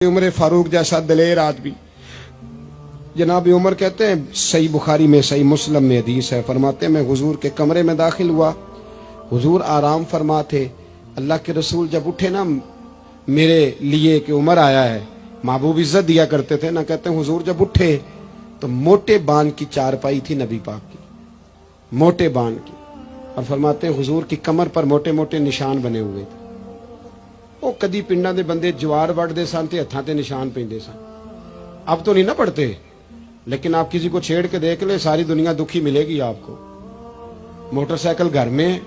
उमर फारूक जैसा दलेर आदमी। जनाब उमर कहते हैं, सही बुखारी में सही मुस्लिम में हदीस है, फरमाते हैं मैं हुजूर के कमरे में दाखिल हुआ, हुजूर आराम फरमा थे। अल्लाह के रसूल जब उठे ना मेरे लिए कि उमर आया है, महबूब इज्जत दिया करते थे ना, कहते हैं हुजूर जब उठे तो मोटे बान की चारपाई थी नबी पाक की, मोटे बान की, और फरमाते हैं हुजूर की कमर पर मोटे मोटे निशान बने हुए थे। वो कदी पिंडा दे बंदे जवार वढ़दे सन ते हत्थां ते निशान पैंदे सन। अब तो नहीं ना पढ़ते, लेकिन आप किसी को छेड़ के देख ले, सारी दुनिया दुखी मिलेगी आपको। मोटरसाइकिल घर में,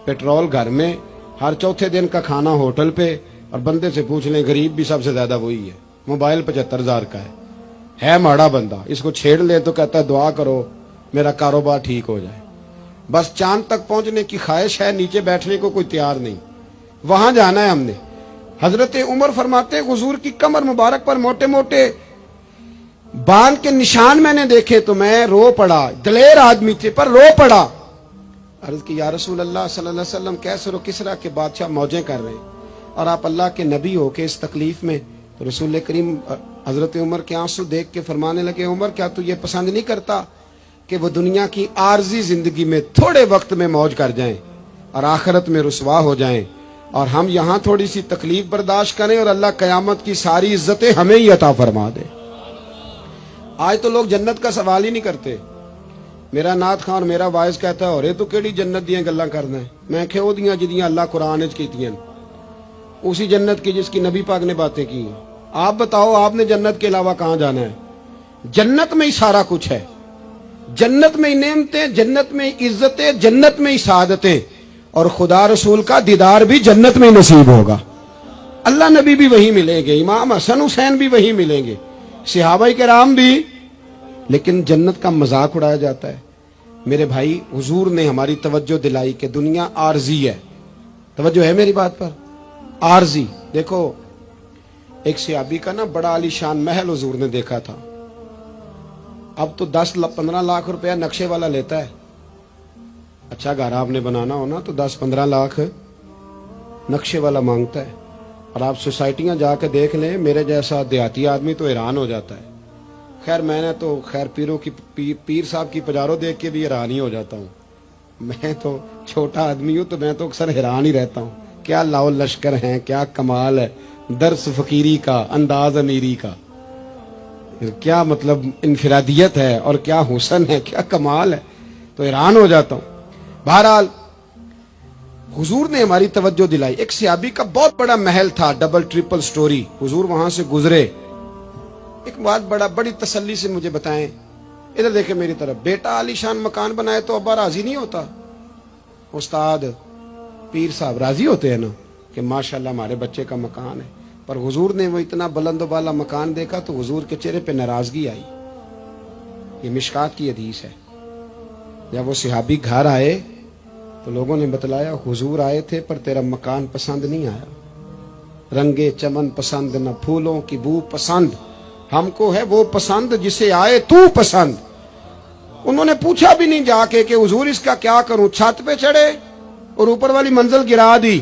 पेट्रोल घर में, हर चौथे दिन का खाना होटल पे, और बंदे से पूछ लें गरीब भी सबसे ज्यादा वही है। मोबाइल 75,000 का है माड़ा बंदा, इसको छेड़ ले तो कहता है दुआ करो मेरा कारोबार ठीक हो जाए। बस चांद तक पहुंचने की ख्वाहिश है, नीचे बैठने को कोई तैयार नहीं, वहां जाना है हमने। हजरत उमर फरमाते हुजूर की कमर मुबारक पर मोटे मोटे बान के निशान मैंने देखे तो मैं रो पड़ा। दलेर आदमी थे पर रो पड़ा। अर्ज की या रसूल अल्लाह सल्लल्लाहु अलैहि वसल्लम, कैसर व किसरा के बादशाह मौजें कर रहे हैं और आप अल्लाह के नबी हो के इस तकलीफ में। तो रसूल करीम हजरत उमर के आंसू देख के फरमाने लगे, उमर क्या तू ये पसंद नहीं करता कि वो दुनिया की आर्जी जिंदगी में थोड़े वक्त में मौज कर जाएं और आखिरत में रुसवा हो जाएं, और हम यहां थोड़ी सी तकलीफ बर्दाश्त करें और अल्लाह कयामत की सारी इज्जतें हमें ही अता फरमा दे। आज तो लोग जन्नत का सवाल ही नहीं करते। मेरा नाथ खान मेरा वाइस कहता है, और तू केड़ी जन्नत दियां गल्लां करना है। मैं क्या दियां जिदियां अल्लाह कुरान विच कीतियां, उसी जन्नत की जिसकी नबी पाक ने बातें की हैं। आप बताओ आपने जन्नत के अलावा कहां जाना है? जन्नत में ही सारा कुछ है, जन्नत में ही नेमतें, जन्नत में ही इज्जतें, जन्नत में ही सादतें, और खुदा रसूल का दीदार भी जन्नत में नसीब होगा। अल्लाह नबी भी वही मिलेंगे, इमाम हसन हुसैन भी वही मिलेंगे, सहाबा किराम भी। लेकिन जन्नत का मजाक उड़ाया जाता है। मेरे भाई, हुजूर ने हमारी तवज्जो दिलाई कि दुनिया आरजी है। तवज्जो है मेरी बात पर? आरजी। देखो एक सहाबी का ना बड़ा आलीशान महल हुजूर ने देखा था। अब तो 10-15 लाख रुपया नक्शे वाला लेता है। अच्छा घर आपने बनाना हो ना तो 10-15 लाख नक्शे वाला मांगता है। और आप सोसाइटियां जाके देख लें, मेरे जैसा देहाती आदमी तो हैरान हो जाता है। खैर मैंने तो पीरों की पीर साहब की पजारों देख के भी हैरान ही हो जाता हूँ। मैं तो छोटा आदमी हूँ तो मैं तो अक्सर हैरान ही रहता हूँ। क्या लाओ लश्कर हैं, क्या कमाल है, दर्स फकीरी का, अंदाज अमीरी का, क्या मतलब इनफिरादियत है और क्या हुसन है, क्या कमाल है, तो हैरान हो जाता हूँ। बहरहाल हुजूर ने हमारी तवज्जो दिलाई। एक सहाबी का बहुत बड़ा महल था, डबल ट्रिपल स्टोरी। हुजूर वहां से गुजरे, एक बात बड़ी तसल्ली से मुझे बताएं, इधर देखे मेरी तरफ। बेटा आलीशान मकान बनाए तो अब्बा राजी नहीं होता? उस्ताद पीर साहब राजी होते हैं ना कि माशाल्लाह हमारे बच्चे का मकान है। पर हुजूर ने वो इतना बुलंद वाला मकान देखा तो हुजूर के चेहरे पे नाराजगी आई। ये मिशकात की हदीस है। जब वो सहाबी घर आए तो लोगों ने बतलाया, हुजूर आए थे पर तेरा मकान पसंद नहीं आया। रंगे चमन पसंद, न फूलों की बू पसंद, हमको है वो पसंद जिसे आए तू पसंद। उन्होंने पूछा भी नहीं जाके कि हुजूर इसका क्या करूं। छत पे चढ़े और ऊपर वाली मंजिल गिरा दी।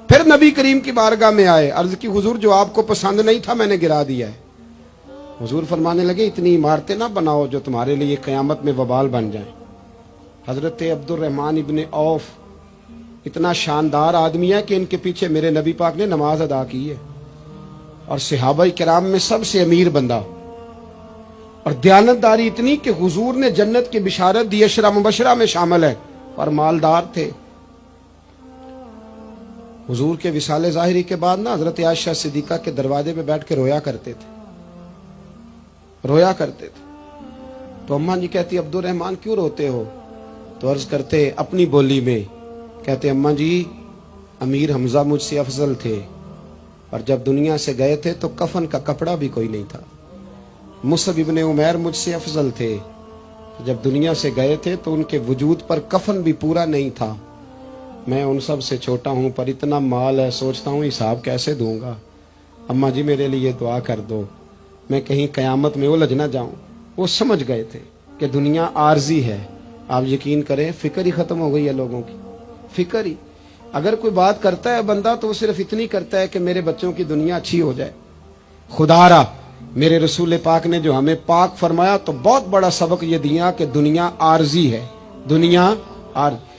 फिर नबी करीम की बारगाह में आए, अर्ज की हुजूर जो आपको पसंद नहीं था मैंने गिरा दिया है। हुजूर फरमाने लगे, इतनी इमारतें ना बनाओ जो तुम्हारे लिए कयामत में वबाल बन जाए। हजरत अब्दुर रहमान इब्ने औफ इतना शानदार आदमी है कि इनके पीछे मेरे नबी पाक ने नमाज अदा की है, और सहाबाई किराम में सबसे अमीर बंदा, और दयानतदारी इतनी कि हुजूर ने जन्नत की बिशारत दी, अशरा मुबशरा में शामिल है, और मालदार थे। हुजूर के विसाले ज़ाहिरी के बाद ना हजरत आयशा सिद्दीक़ा के दरवाजे पे बैठ के रोया करते थे। तो अम्मा जी कहती, अब्दुर रहमान क्यों रोते हो? तो अर्ज करते अपनी बोली में, कहते अम्मा जी अमीर हमजा मुझसे अफजल थे, और जब दुनिया से गए थे तो कफन का कपड़ा भी कोई नहीं था। मुसअब इब्ने उमैर मुझसे अफजल थे, जब दुनिया से गए थे तो उनके वजूद पर कफन भी पूरा नहीं था। मैं उन सब से छोटा हूँ पर इतना माल है, सोचता हूँ हिसाब कैसे दूंगा। अम्मा जी मेरे लिए दुआ कर दो, मैं कहीं कयामत में उलझ ना जाऊं। वो समझ गए थे कि दुनिया आर्जी है। आप यकीन करें, फिक्र ही खत्म हो गई है लोगों की। फिक्र ही, अगर कोई बात करता है बंदा तो वो सिर्फ इतनी करता है कि मेरे बच्चों की दुनिया अच्छी हो जाए, خدارا میرے رسول پاک نے جو ہمیں پاک فرمایا تو بہت بڑا سبق یہ دیا کہ دنیا عارضی ہے، دنیا عارض